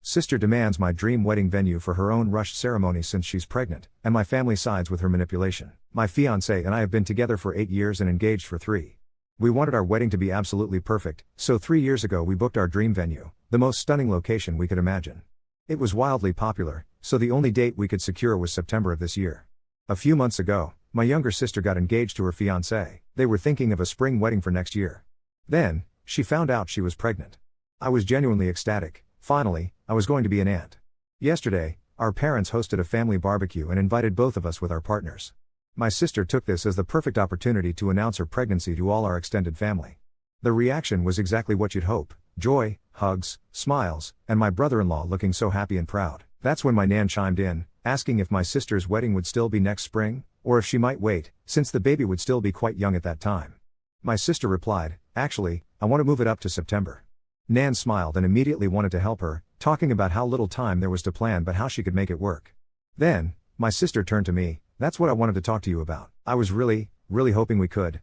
Sister demands my dream wedding venue for her own rushed ceremony since she's pregnant, and my family sides with her manipulation. My fiancé and I have been together for 8 years and engaged for 3. We wanted our wedding to be absolutely perfect, so 3 years ago we booked our dream venue, the most stunning location we could imagine. It was wildly popular, so the only date we could secure was September of this year. A few months ago, my younger sister got engaged to her fiancé. They were thinking of a spring wedding for next year. Then, she found out she was pregnant. I was genuinely ecstatic. Finally, I was going to be an aunt. Yesterday, our parents hosted a family barbecue and invited both of us with our partners. My sister took this as the perfect opportunity to announce her pregnancy to all our extended family. The reaction was exactly what you'd hope: joy, hugs, smiles, and my brother-in-law looking so happy and proud. That's when my nan chimed in, asking if my sister's wedding would still be next spring, or if she might wait, since the baby would still be quite young at that time. My sister replied, "Actually, I want to move it up to September." Nan smiled and immediately wanted to help her, talking about how little time there was to plan but how she could make it work. Then, my sister turned to me, "That's what I wanted to talk to you about. I was really hoping we could,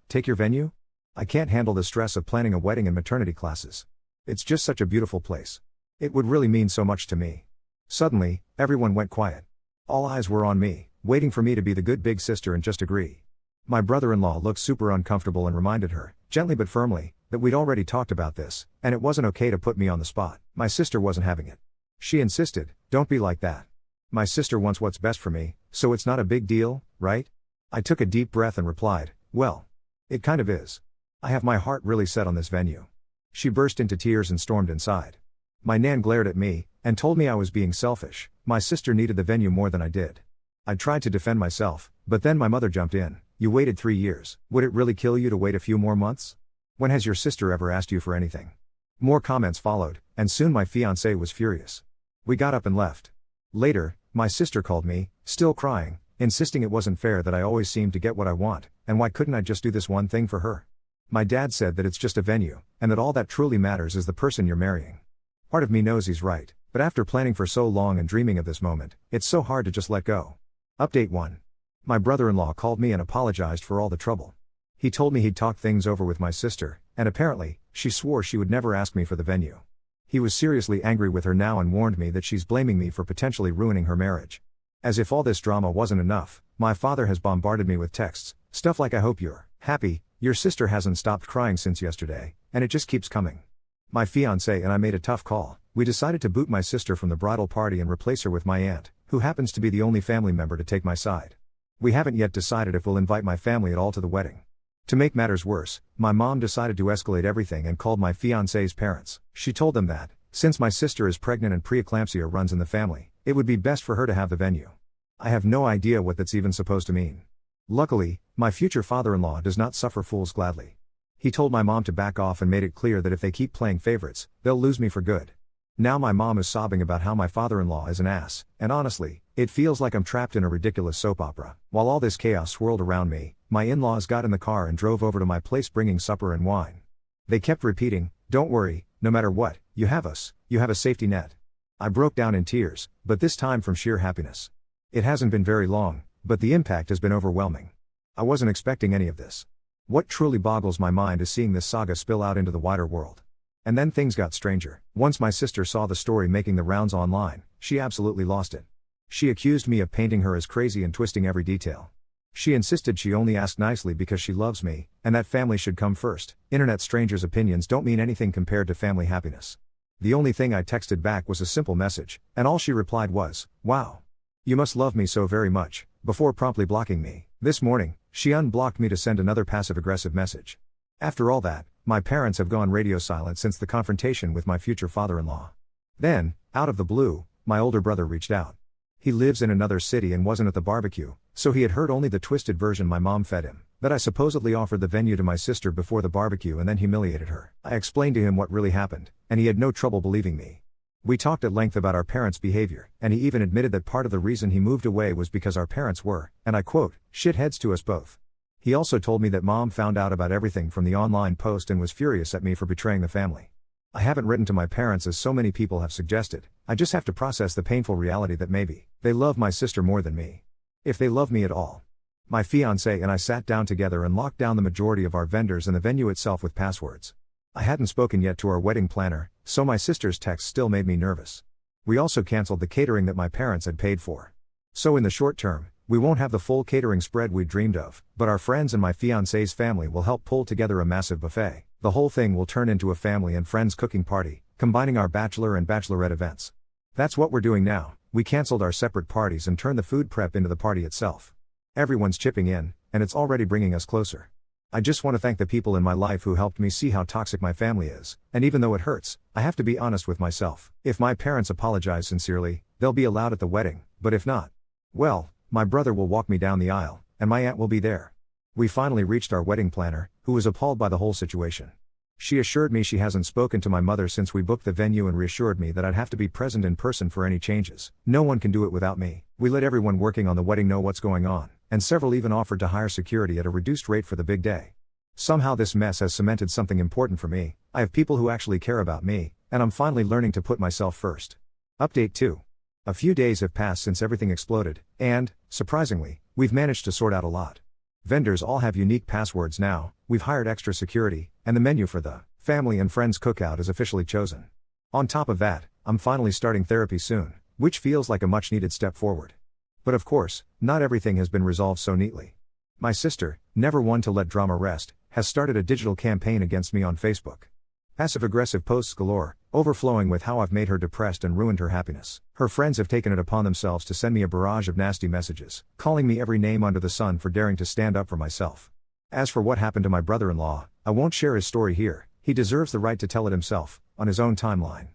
take your venue? I can't handle the stress of planning a wedding and maternity classes. It's just such a beautiful place. It would really mean so much to me." Suddenly, everyone went quiet. All eyes were on me, waiting for me to be the good big sister and just agree. My brother-in-law looked super uncomfortable and reminded her, gently but firmly, that we'd already talked about this, and it wasn't okay to put me on the spot. My sister wasn't having it. She insisted, "Don't be like that. My sister wants what's best for me, so it's not a big deal, right?" I took a deep breath and replied, "Well, it kind of is. I have my heart really set on this venue." She burst into tears and stormed inside. My nan glared at me, and told me I was being selfish. My sister needed the venue more than I did. I tried to defend myself, but then my mother jumped in. "You waited 3 years. Would it really kill you to wait a few more months? When has your sister ever asked you for anything?" More comments followed, and soon my fiancé was furious. We got up and left. Later, my sister called me, still crying, insisting it wasn't fair that I always seemed to get what I want, and why couldn't I just do this one thing for her? My dad said that it's just a venue, and that all that truly matters is the person you're marrying. Part of me knows he's right, but after planning for so long and dreaming of this moment, it's so hard to just let go. Update 1. My brother-in-law called me and apologized for all the trouble. He told me he'd talked things over with my sister, and apparently, she swore she would never ask me for the venue. He was seriously angry with her now and warned me that she's blaming me for potentially ruining her marriage. As if all this drama wasn't enough, my father has bombarded me with texts, stuff like "I hope you're happy, your sister hasn't stopped crying since yesterday," and it just keeps coming. My fiancé and I made a tough call. We decided to boot my sister from the bridal party and replace her with my aunt, who happens to be the only family member to take my side. We haven't yet decided if we'll invite my family at all to the wedding. To make matters worse, my mom decided to escalate everything and called my fiancé's parents. She told them that, since my sister is pregnant and preeclampsia runs in the family, it would be best for her to have the venue. I have no idea what that's even supposed to mean. Luckily, my future father-in-law does not suffer fools gladly. He told my mom to back off and made it clear that if they keep playing favorites, they'll lose me for good. Now my mom is sobbing about how my father-in-law is an ass, and honestly, it feels like I'm trapped in a ridiculous soap opera. While all this chaos swirled around me, my in-laws got in the car and drove over to my place bringing supper and wine. They kept repeating, "Don't worry, no matter what, you have us, you have a safety net." I broke down in tears, but this time from sheer happiness. It hasn't been very long, but the impact has been overwhelming. I wasn't expecting any of this. What truly boggles my mind is seeing this saga spill out into the wider world. And then things got stranger. Once my sister saw the story making the rounds online, she absolutely lost it. She accused me of painting her as crazy and twisting every detail. She insisted she only asked nicely because she loves me, and that family should come first. Internet strangers' opinions don't mean anything compared to family happiness. The only thing I texted back was a simple message, and all she replied was, "Wow. You must love me so very much," before promptly blocking me. This morning, she unblocked me to send another passive-aggressive message. After all that, my parents have gone radio silent since the confrontation with my future father-in-law. Then, out of the blue, my older brother reached out. He lives in another city and wasn't at the barbecue, so he had heard only the twisted version my mom fed him, that I supposedly offered the venue to my sister before the barbecue and then humiliated her. I explained to him what really happened, and he had no trouble believing me. We talked at length about our parents' behavior, and he even admitted that part of the reason he moved away was because our parents were, and I quote, "shitheads to us both." He also told me that mom found out about everything from the online post and was furious at me for betraying the family. I haven't written to my parents as so many people have suggested. I just have to process the painful reality that maybe they love my sister more than me. If they love me at all. My fiancé and I sat down together and locked down the majority of our vendors and the venue itself with passwords. I hadn't spoken yet to our wedding planner, so my sister's text still made me nervous. We also canceled the catering that my parents had paid for. So in the short term, we won't have the full catering spread we dreamed of, but our friends and my fiance's family will help pull together a massive buffet. The whole thing will turn into a family and friends cooking party, combining our bachelor and bachelorette events. That's what we're doing now. We canceled our separate parties and turned the food prep into the party itself. Everyone's chipping in, and it's already bringing us closer. I just want to thank the people in my life who helped me see how toxic my family is, and even though it hurts, I have to be honest with myself. If my parents apologize sincerely, they'll be allowed at the wedding, but if not, well, my brother will walk me down the aisle, and my aunt will be there. We finally reached our wedding planner, who was appalled by the whole situation. She assured me she hasn't spoken to my mother since we booked the venue and reassured me that I'd have to be present in person for any changes. No one can do it without me. We let everyone working on the wedding know what's going on, and several even offered to hire security at a reduced rate for the big day. Somehow this mess has cemented something important for me. I have people who actually care about me, and I'm finally learning to put myself first. Update 2. A few days have passed since everything exploded, and, surprisingly, we've managed to sort out a lot. Vendors all have unique passwords now, we've hired extra security, and the menu for the family and friends cookout is officially chosen. On top of that, I'm finally starting therapy soon, which feels like a much needed step forward. But of course, not everything has been resolved so neatly. My sister, never one to let drama rest, has started a digital campaign against me on Facebook. Passive-aggressive posts galore, overflowing with how I've made her depressed and ruined her happiness. Her friends have taken it upon themselves to send me a barrage of nasty messages, calling me every name under the sun for daring to stand up for myself. As for what happened to my brother-in-law, I won't share his story here, he deserves the right to tell it himself, on his own timeline.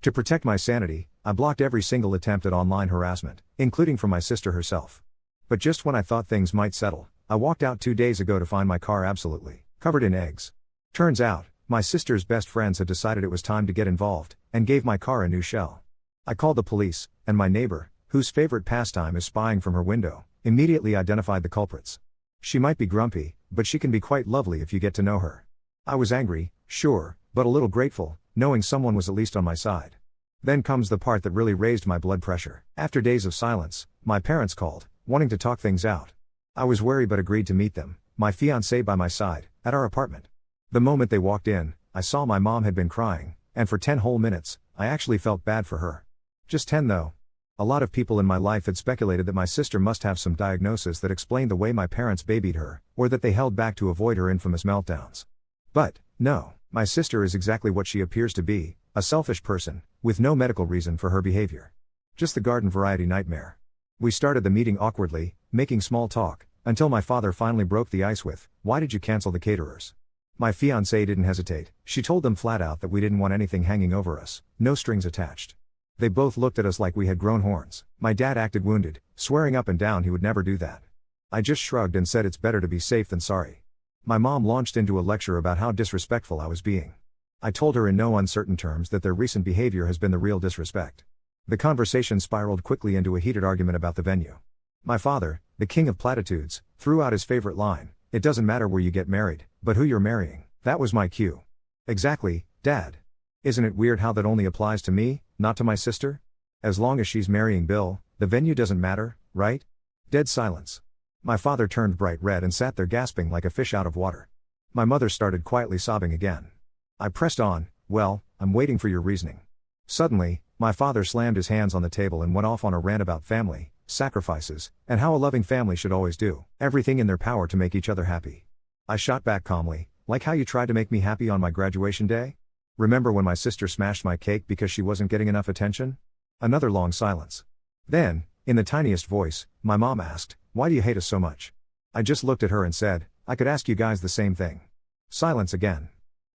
To protect my sanity, I blocked every single attempt at online harassment, including from my sister herself. But just when I thought things might settle, I walked out 2 days ago to find my car absolutely covered in eggs. Turns out, my sister's best friends had decided it was time to get involved, and gave my car a new shell. I called the police, and my neighbor, whose favorite pastime is spying from her window, immediately identified the culprits. She might be grumpy, but she can be quite lovely if you get to know her. I was angry, sure, but a little grateful, knowing someone was at least on my side. Then comes the part that really raised my blood pressure. After days of silence, my parents called, wanting to talk things out. I was wary but agreed to meet them, my fiancée by my side, at our apartment. The moment they walked in, I saw my mom had been crying, and for 10 whole minutes, I actually felt bad for her. Just 10 though. A lot of people in my life had speculated that my sister must have some diagnosis that explained the way my parents babied her, or that they held back to avoid her infamous meltdowns. But, no, my sister is exactly what she appears to be, a selfish person, with no medical reason for her behavior. Just the garden variety nightmare. We started the meeting awkwardly, making small talk, until my father finally broke the ice with, "Why did you cancel the caterers?" My fiancée didn't hesitate, she told them flat out that we didn't want anything hanging over us, no strings attached. They both looked at us like we had grown horns. My dad acted wounded, swearing up and down he would never do that. I just shrugged and said it's better to be safe than sorry. My mom launched into a lecture about how disrespectful I was being. I told her in no uncertain terms that their recent behavior has been the real disrespect. The conversation spiraled quickly into a heated argument about the venue. My father, the king of platitudes, threw out his favorite line, "It doesn't matter where you get married, but who you're marrying." That was my cue. Exactly, Dad. Isn't it weird how that only applies to me, not to my sister? As long as she's marrying Bill, the venue doesn't matter, right? Dead silence. My father turned bright red and sat there gasping like a fish out of water. My mother started quietly sobbing again. I pressed on, "Well, I'm waiting for your reasoning." Suddenly, my father slammed his hands on the table and went off on a rant about family, sacrifices, and how a loving family should always do everything in their power to make each other happy. I shot back calmly, "Like how you tried to make me happy on my graduation day? Remember when my sister smashed my cake because she wasn't getting enough attention?" Another long silence. Then, in the tiniest voice, my mom asked, "Why do you hate us so much?" I just looked at her and said, "I could ask you guys the same thing." Silence again.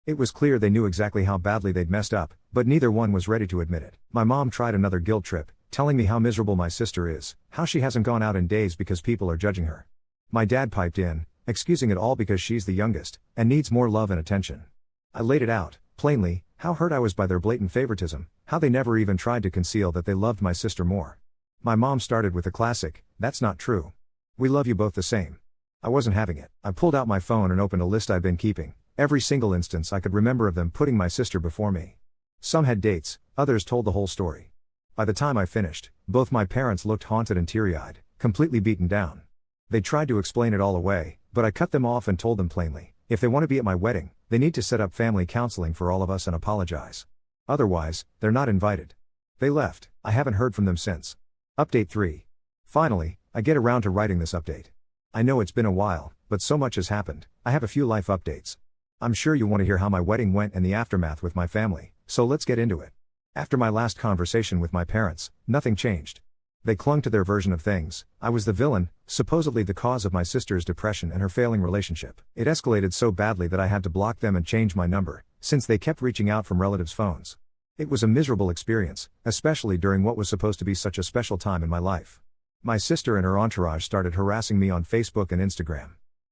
It was clear they knew exactly how badly they'd messed up, but neither one was ready to admit it. My mom tried another guilt trip, telling me how miserable my sister is, how she hasn't gone out in days because people are judging her. My dad piped in, excusing it all because she's the youngest, and needs more love and attention. I laid it out, plainly, how hurt I was by their blatant favoritism, how they never even tried to conceal that they loved my sister more. My mom started with the classic, "That's not true. We love you both the same." I wasn't having it. I pulled out my phone and opened a list I'd been keeping, every single instance I could remember of them putting my sister before me. Some had dates, others told the whole story. By the time I finished, both my parents looked haunted and teary-eyed, completely beaten down. They tried to explain it all away, but I cut them off and told them plainly, if they want to be at my wedding, they need to set up family counseling for all of us and apologize. Otherwise, they're not invited. They left. I haven't heard from them since. Update 3. Finally, I get around to writing this update. I know it's been a while, but so much has happened. I have a few life updates. I'm sure you want to hear how my wedding went and the aftermath with my family, so let's get into it. After my last conversation with my parents, nothing changed. They clung to their version of things. I was the villain, supposedly the cause of my sister's depression and her failing relationship. It escalated so badly that I had to block them and change my number, since they kept reaching out from relatives' phones. It was a miserable experience, especially during what was supposed to be such a special time in my life. My sister and her entourage started harassing me on Facebook and Instagram.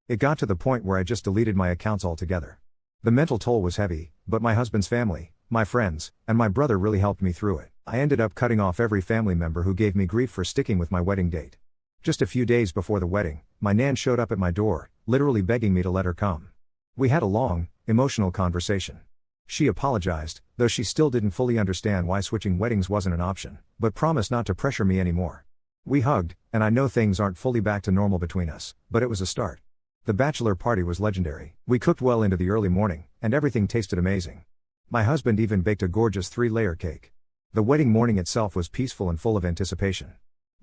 It got to the point where I just deleted my accounts altogether. The mental toll was heavy, but my husband's family, my friends, and my brother really helped me through it. I ended up cutting off every family member who gave me grief for sticking with my wedding date. Just a few days before the wedding, my nan showed up at my door, literally begging me to let her come. We had a long, emotional conversation. She apologized, though she still didn't fully understand why switching weddings wasn't an option, but promised not to pressure me anymore. We hugged, and I know things aren't fully back to normal between us, but it was a start. The bachelor party was legendary. We cooked well into the early morning, and everything tasted amazing. My husband even baked a gorgeous 3-layer cake. The wedding morning itself was peaceful and full of anticipation.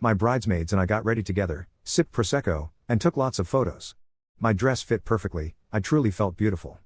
My bridesmaids and I got ready together, sipped Prosecco, and took lots of photos. My dress fit perfectly. I truly felt beautiful.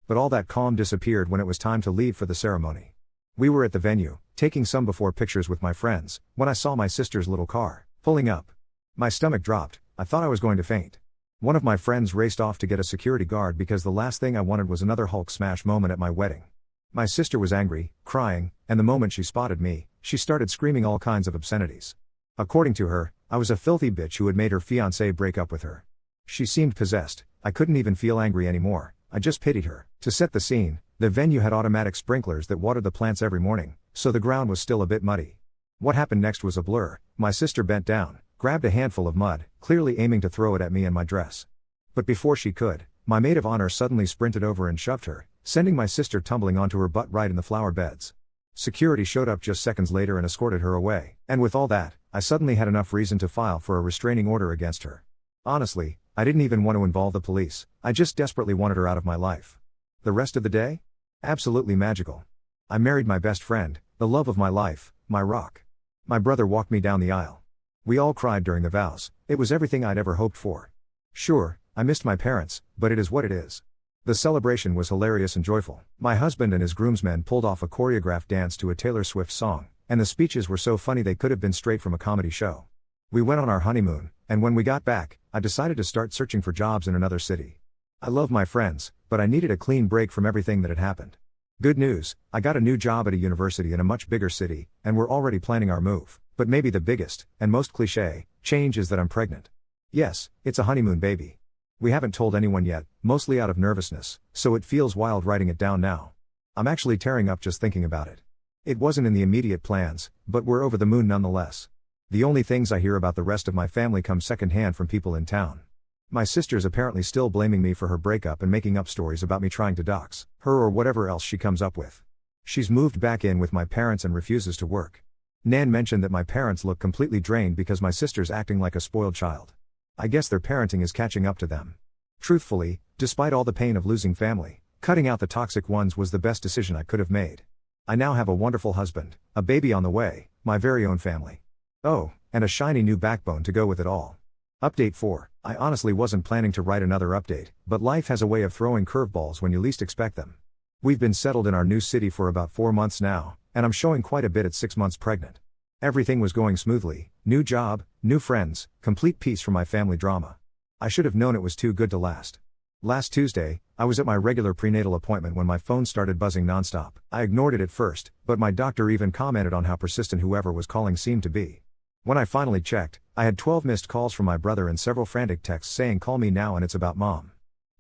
But all that calm disappeared when it was time to leave for the ceremony. We were at the venue, taking some before pictures with my friends, when I saw my sister's little car pulling up. My stomach dropped. I thought I was going to faint. One of my friends raced off to get a security guard because the last thing I wanted was another Hulk smash moment at my wedding. My sister was angry, crying, and the moment she spotted me, she started screaming all kinds of obscenities. According to her, I was a filthy bitch who had made her fiancé break up with her. She seemed possessed. I couldn't even feel angry anymore. I just pitied her. To set the scene, the venue had automatic sprinklers that watered the plants every morning, so the ground was still a bit muddy. What happened next was a blur. My sister bent down, grabbed a handful of mud, clearly aiming to throw it at me and my dress. But before she could, my maid of honor suddenly sprinted over and shoved her, sending my sister tumbling onto her butt right in the flower beds. Security showed up just seconds later and escorted her away. And with all that, I suddenly had enough reason to file for a restraining order against her. Honestly, I didn't even want to involve the police. I just desperately wanted her out of my life. The rest of the day? Absolutely magical. I married my best friend, the love of my life, my rock. My brother walked me down the aisle. We all cried during the vows. It was everything I'd ever hoped for. Sure, I missed my parents, but it is what it is. The celebration was hilarious and joyful. My husband and his groomsmen pulled off a choreographed dance to a Taylor Swift song, and the speeches were so funny they could have been straight from a comedy show. We went on our honeymoon, and when we got back, I decided to start searching for jobs in another city. I love my friends, but I needed a clean break from everything that had happened. Good news, I got a new job at a university in a much bigger city, and we're already planning our move. But maybe the biggest, and most cliché, change is that I'm pregnant. Yes, it's a honeymoon baby. We haven't told anyone yet, mostly out of nervousness, so it feels wild writing it down now. I'm actually tearing up just thinking about it. It wasn't in the immediate plans, but we're over the moon nonetheless. The only things I hear about the rest of my family come secondhand from people in town. My sister's apparently still blaming me for her breakup and making up stories about me trying to dox her or whatever else she comes up with. She's moved back in with my parents and refuses to work. Nan mentioned that my parents look completely drained because my sister's acting like a spoiled child. I guess their parenting is catching up to them. Truthfully, despite all the pain of losing family, cutting out the toxic ones was the best decision I could have made. I now have a wonderful husband, a baby on the way, my very own family. Oh, and a shiny new backbone to go with it all. Update 4. I honestly wasn't planning to write another update, but life has a way of throwing curveballs when you least expect them. We've been settled in our new city for about 4 months now, and I'm showing quite a bit at 6 months pregnant. Everything was going smoothly, new job, new friends, complete peace from my family drama. I should have known it was too good to last. Last Tuesday, I was at my regular prenatal appointment when my phone started buzzing nonstop. I ignored it at first, but my doctor even commented on how persistent whoever was calling seemed to be. When I finally checked, I had 12 missed calls from my brother and several frantic texts saying call me now and it's about mom.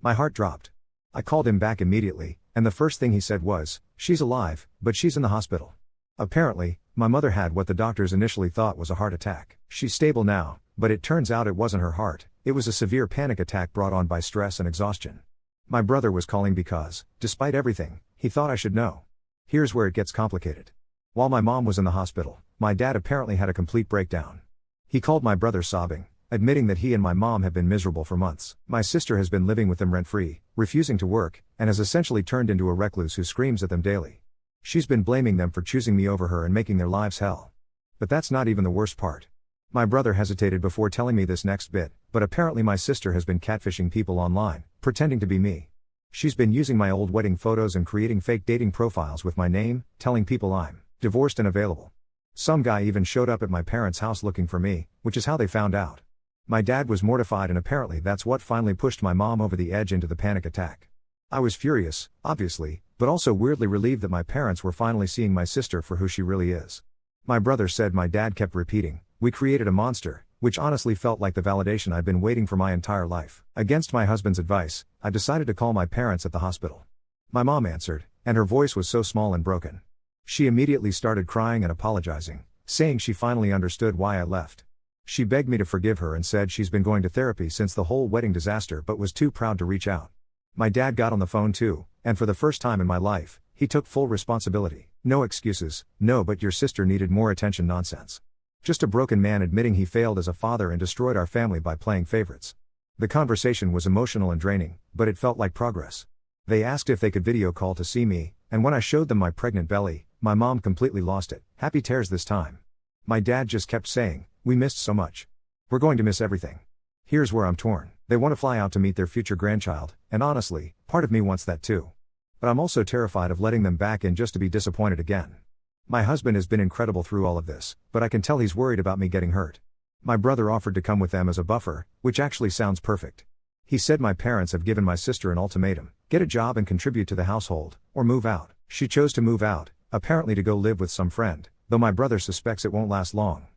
My heart dropped. I called him back immediately, and the first thing he said was, she's alive, but she's in the hospital. Apparently, my mother had what the doctors initially thought was a heart attack. She's stable now, but it turns out it wasn't her heart, it was a severe panic attack brought on by stress and exhaustion. My brother was calling because, despite everything, he thought I should know. Here's where it gets complicated. While my mom was in the hospital, my dad apparently had a complete breakdown. He called my brother sobbing, admitting that he and my mom have been miserable for months. My sister has been living with them rent-free, refusing to work, and has essentially turned into a recluse who screams at them daily. She's been blaming them for choosing me over her and making their lives hell. But that's not even the worst part. My brother hesitated before telling me this next bit, but apparently my sister has been catfishing people online, pretending to be me. She's been using my old wedding photos and creating fake dating profiles with my name, telling people I'm divorced and available. Some guy even showed up at my parents' house looking for me, which is how they found out. My dad was mortified, and apparently that's what finally pushed my mom over the edge into the panic attack. I was furious, obviously, but also weirdly relieved that my parents were finally seeing my sister for who she really is. My brother said my dad kept repeating, "We created a monster," which honestly felt like the validation I'd been waiting for my entire life. Against my husband's advice, I decided to call my parents at the hospital. My mom answered, and her voice was so small and broken. She immediately started crying and apologizing, saying she finally understood why I left. She begged me to forgive her and said she's been going to therapy since the whole wedding disaster but was too proud to reach out. My dad got on the phone too, and for the first time in my life, he took full responsibility. No excuses, no "but your sister needed more attention" nonsense. Just a broken man admitting he failed as a father and destroyed our family by playing favorites. The conversation was emotional and draining, but it felt like progress. They asked if they could video call to see me, and when I showed them my pregnant belly, my mom completely lost it. Happy tears this time. My dad just kept saying, "We missed so much. We're going to miss everything." Here's where I'm torn. They want to fly out to meet their future grandchild, and honestly, part of me wants that too. But I'm also terrified of letting them back in just to be disappointed again. My husband has been incredible through all of this, but I can tell he's worried about me getting hurt. My brother offered to come with them as a buffer, which actually sounds perfect. He said my parents have given my sister an ultimatum: get a job and contribute to the household, or move out. She chose to move out, apparently to go live with some friend, though my brother suspects it won't last long.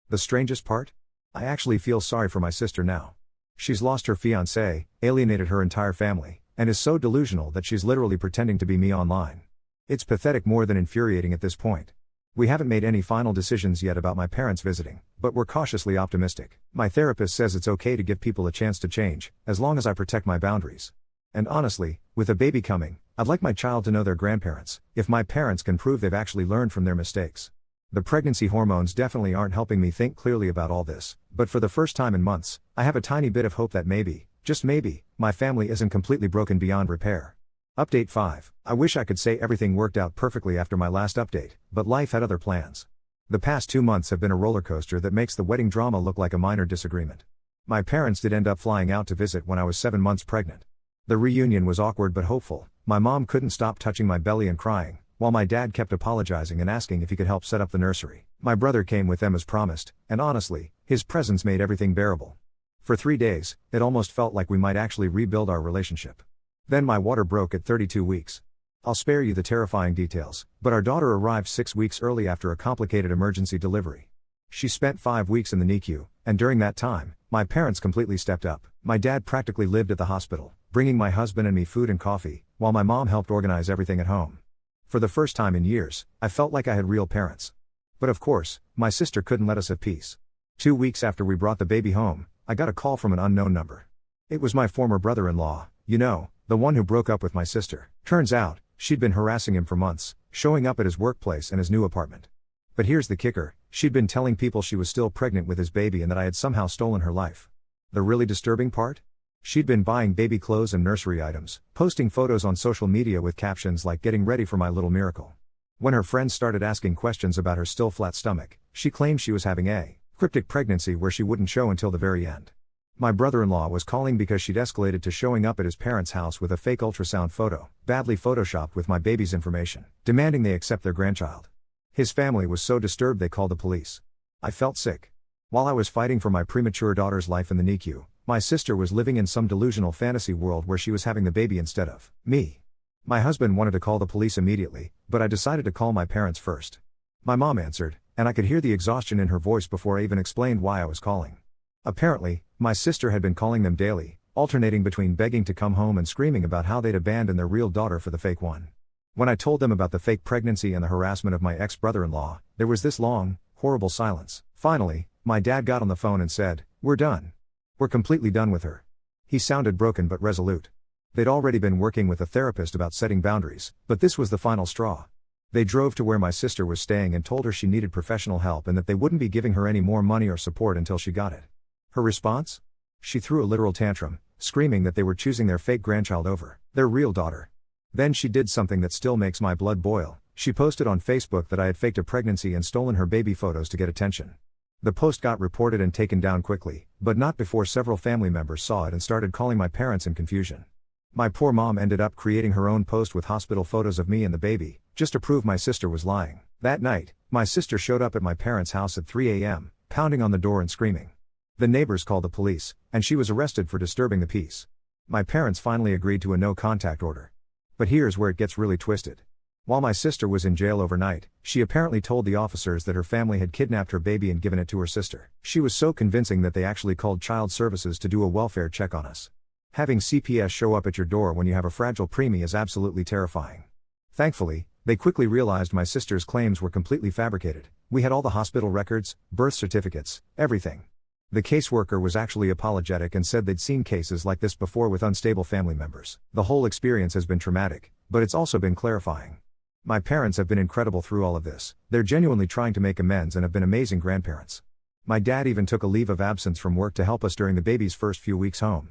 The strangest part? I actually feel sorry for my sister now. She's lost her fiancé, alienated her entire family, and is so delusional that she's literally pretending to be me online. It's pathetic more than infuriating at this point. We haven't made any final decisions yet about my parents visiting, but we're cautiously optimistic. My therapist says it's okay to give people a chance to change, as long as I protect my boundaries. And honestly, with a baby coming, I'd like my child to know their grandparents, if my parents can prove they've actually learned from their mistakes. The pregnancy hormones definitely aren't helping me think clearly about all this, but for the first time in months, I have a tiny bit of hope that maybe, just maybe, my family isn't completely broken beyond repair. Update 5. I wish I could say everything worked out perfectly after my last update, but life had other plans. The past 2 months have been a roller coaster that makes the wedding drama look like a minor disagreement. My parents did end up flying out to visit when I was 7 months pregnant. The reunion was awkward but hopeful. My mom couldn't stop touching my belly and crying, while my dad kept apologizing and asking if he could help set up the nursery. My brother came with them as promised, and honestly, his presence made everything bearable. For 3 days, it almost felt like we might actually rebuild our relationship. Then my water broke at 32 weeks. I'll spare you the terrifying details, but our daughter arrived 6 weeks early after a complicated emergency delivery. She spent 5 weeks in the NICU, and during that time, my parents completely stepped up. My dad practically lived at the hospital, bringing my husband and me food and coffee, while my mom helped organize everything at home. For the first time in years, I felt like I had real parents. But of course, my sister couldn't let us have peace. 2 weeks after we brought the baby home, I got a call from an unknown number. It was my former brother-in-law, the one who broke up with my sister. Turns out, she'd been harassing him for months, showing up at his workplace and his new apartment. But here's the kicker: she'd been telling people she was still pregnant with his baby and that I had somehow stolen her life. The really disturbing part? She'd been buying baby clothes and nursery items, posting photos on social media with captions like "getting ready for my little miracle." When her friends started asking questions about her still flat stomach, she claimed she was having a cryptic pregnancy where she wouldn't show until the very end. My brother-in-law was calling because she'd escalated to showing up at his parents' house with a fake ultrasound photo, badly photoshopped with my baby's information, demanding they accept their grandchild. His family was so disturbed they called the police. I felt sick. While I was fighting for my premature daughter's life in the NICU, my sister was living in some delusional fantasy world where she was having the baby instead of me. My husband wanted to call the police immediately, but I decided to call my parents first. My mom answered, and I could hear the exhaustion in her voice before I even explained why I was calling. Apparently, my sister had been calling them daily, alternating between begging to come home and screaming about how they'd abandoned their real daughter for the fake one. When I told them about the fake pregnancy and the harassment of my ex-brother-in-law, there was this long, horrible silence. Finally, my dad got on the phone and said, "We're done. We're completely done with her." He sounded broken but resolute. They'd already been working with a therapist about setting boundaries, but this was the final straw. They drove to where my sister was staying and told her she needed professional help and that they wouldn't be giving her any more money or support until she got it. Her response? She threw a literal tantrum, screaming that they were choosing their fake grandchild over their real daughter. Then she did something that still makes my blood boil. she posted on Facebook that I had faked a pregnancy and stolen her baby photos to get attention. The post got reported and taken down quickly, but not before several family members saw it and started calling my parents in confusion. My poor mom ended up creating her own post with hospital photos of me and the baby, just to prove my sister was lying. That night, my sister showed up at my parents' house at 3 a.m., pounding on the door and screaming. The neighbors called the police, and she was arrested for disturbing the peace. My parents finally agreed to a no-contact order. But here's where it gets really twisted. While my sister was in jail overnight, she apparently told the officers that her family had kidnapped her baby and given it to her sister. She was so convincing that they actually called child services to do a welfare check on us. Having CPS show up at your door when you have a fragile preemie is absolutely terrifying. Thankfully, they quickly realized my sister's claims were completely fabricated. We had all the hospital records, birth certificates, everything. The caseworker was actually apologetic and said they'd seen cases like this before with unstable family members. The whole experience has been traumatic, but it's also been clarifying. My parents have been incredible through all of this. They're genuinely trying to make amends and have been amazing grandparents. My dad even took a leave of absence from work to help us during the baby's first few weeks home.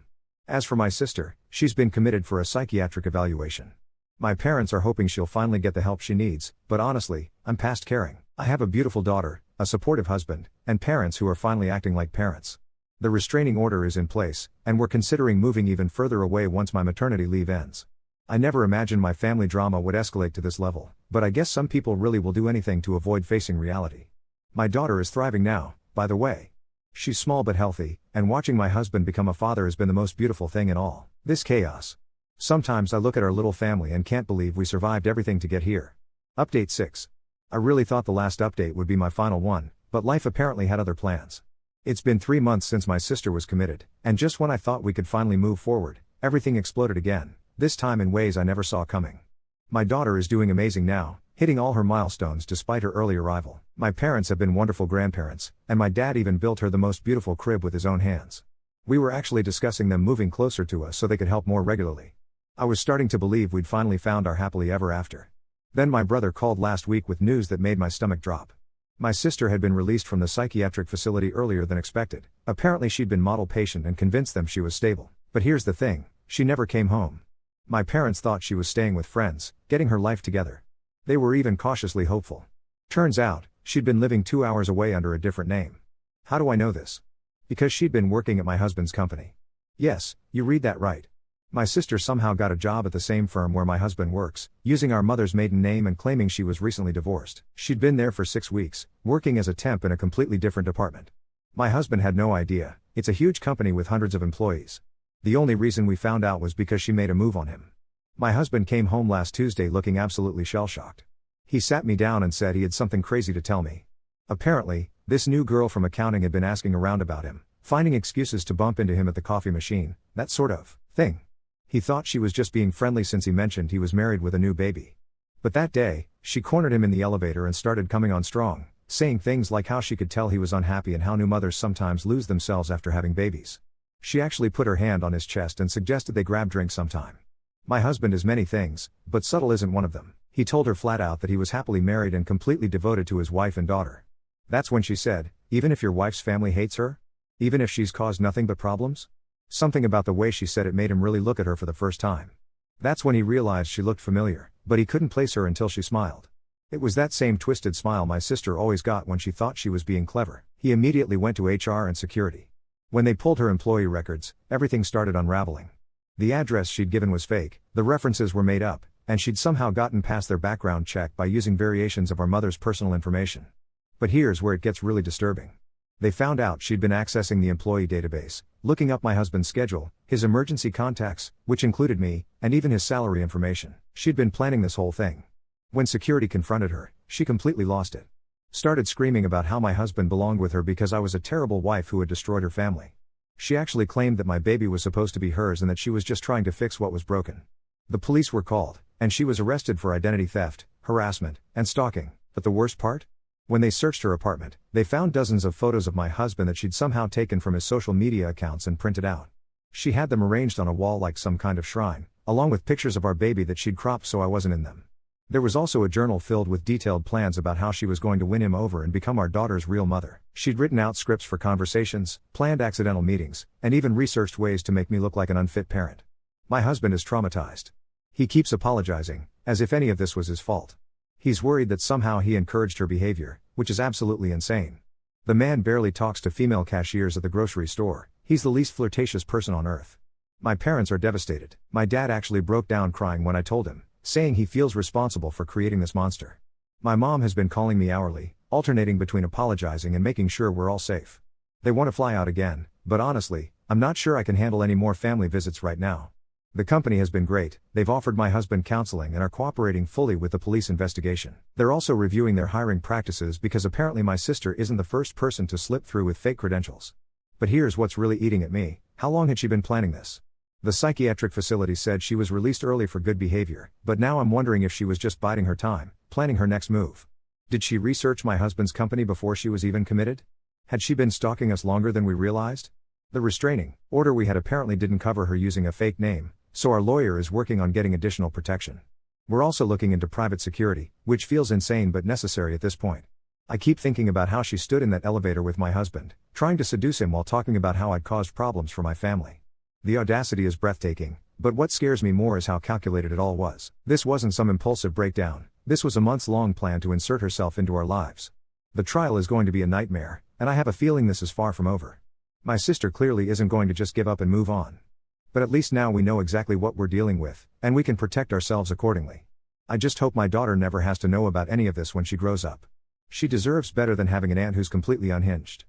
As for my sister, she's been committed for a psychiatric evaluation. My parents are hoping she'll finally get the help she needs, but honestly, I'm past caring. I have a beautiful daughter, a supportive husband, and parents who are finally acting like parents. The restraining order is in place, and we're considering moving even further away once my maternity leave ends. I never imagined my family drama would escalate to this level, but I guess some people really will do anything to avoid facing reality. My daughter is thriving now, by the way. She's small but healthy, and watching my husband become a father has been the most beautiful thing in all this chaos. Sometimes I look at our little family and can't believe we survived everything to get here. Update 6. I really thought the last update would be my final one, but life apparently had other plans. It's been 3 months since my sister was committed, and just when I thought we could finally move forward, everything exploded again. This time in ways I never saw coming. My daughter is doing amazing now, hitting all her milestones despite her early arrival. My parents have been wonderful grandparents, and my dad even built her the most beautiful crib with his own hands. We were actually discussing them moving closer to us so they could help more regularly. I was starting to believe we'd finally found our happily ever after. Then my brother called last week with news that made my stomach drop. My sister had been released from the psychiatric facility earlier than expected. Apparently she'd been model patient and convinced them she was stable. But here's the thing, she never came home. My parents thought she was staying with friends, getting her life together. They were even cautiously hopeful. Turns out, she'd been living 2 hours away under a different name. How do I know this? Because she'd been working at my husband's company. Yes, you read that right. My sister somehow got a job at the same firm where my husband works, using our mother's maiden name and claiming she was recently divorced. She'd been there for 6 weeks, working as a temp in a completely different department. My husband had no idea. It's a huge company with hundreds of employees. The only reason we found out was because she made a move on him. My husband came home last Tuesday looking absolutely shell-shocked. He sat me down and said he had something crazy to tell me. Apparently, this new girl from accounting had been asking around about him, finding excuses to bump into him at the coffee machine, that sort of thing. He thought she was just being friendly since he mentioned he was married with a new baby. But that day, she cornered him in the elevator and started coming on strong, saying things like how she could tell he was unhappy and how new mothers sometimes lose themselves after having babies. She actually put her hand on his chest and suggested they grab drinks sometime. My husband is many things, but subtle isn't one of them. He told her flat out that he was happily married and completely devoted to his wife and daughter. That's when she said, even if your wife's family hates her? Even if she's caused nothing but problems? Something about the way she said it made him really look at her for the first time. That's when he realized she looked familiar, but he couldn't place her until she smiled. It was that same twisted smile my sister always got when she thought she was being clever. He immediately went to HR and security. When they pulled her employee records, everything started unraveling. The address she'd given was fake, the references were made up, and she'd somehow gotten past their background check by using variations of our mother's personal information. But here's where it gets really disturbing. They found out she'd been accessing the employee database, looking up my husband's schedule, his emergency contacts, which included me, and even his salary information. She'd been planning this whole thing. When security confronted her, she completely lost it. Started screaming about how my husband belonged with her because I was a terrible wife who had destroyed her family. She actually claimed that my baby was supposed to be hers and that she was just trying to fix what was broken. The police were called, and she was arrested for identity theft, harassment, and stalking. But the worst part? When they searched her apartment, they found dozens of photos of my husband that she'd somehow taken from his social media accounts and printed out. She had them arranged on a wall like some kind of shrine, along with pictures of our baby that she'd cropped so I wasn't in them. There was also a journal filled with detailed plans about how she was going to win him over and become our daughter's real mother. She'd written out scripts for conversations, planned accidental meetings, and even researched ways to make me look like an unfit parent. My husband is traumatized. He keeps apologizing, as if any of this was his fault. He's worried that somehow he encouraged her behavior, which is absolutely insane. The man barely talks to female cashiers at the grocery store. He's the least flirtatious person on earth. My parents are devastated. My dad actually broke down crying when I told him, saying he feels responsible for creating this monster. My mom has been calling me hourly, alternating between apologizing and making sure we're all safe. They want to fly out again, but honestly, I'm not sure I can handle any more family visits right now. The company has been great. They've offered my husband counseling and are cooperating fully with the police investigation. They're also reviewing their hiring practices because apparently my sister isn't the first person to slip through with fake credentials. But here's what's really eating at me. How long had she been planning this? The psychiatric facility said she was released early for good behavior, but now I'm wondering if she was just biding her time, planning her next move. Did she research my husband's company before she was even committed? Had she been stalking us longer than we realized? The restraining order we had apparently didn't cover her using a fake name, so our lawyer is working on getting additional protection. We're also looking into private security, which feels insane but necessary at this point. I keep thinking about how she stood in that elevator with my husband, trying to seduce him while talking about how I'd caused problems for my family. The audacity is breathtaking, but what scares me more is how calculated it all was. This wasn't some impulsive breakdown. This was a months-long plan to insert herself into our lives. The trial is going to be a nightmare, and I have a feeling this is far from over. My sister clearly isn't going to just give up and move on. But at least now we know exactly what we're dealing with, and we can protect ourselves accordingly. I just hope my daughter never has to know about any of this when she grows up. She deserves better than having an aunt who's completely unhinged.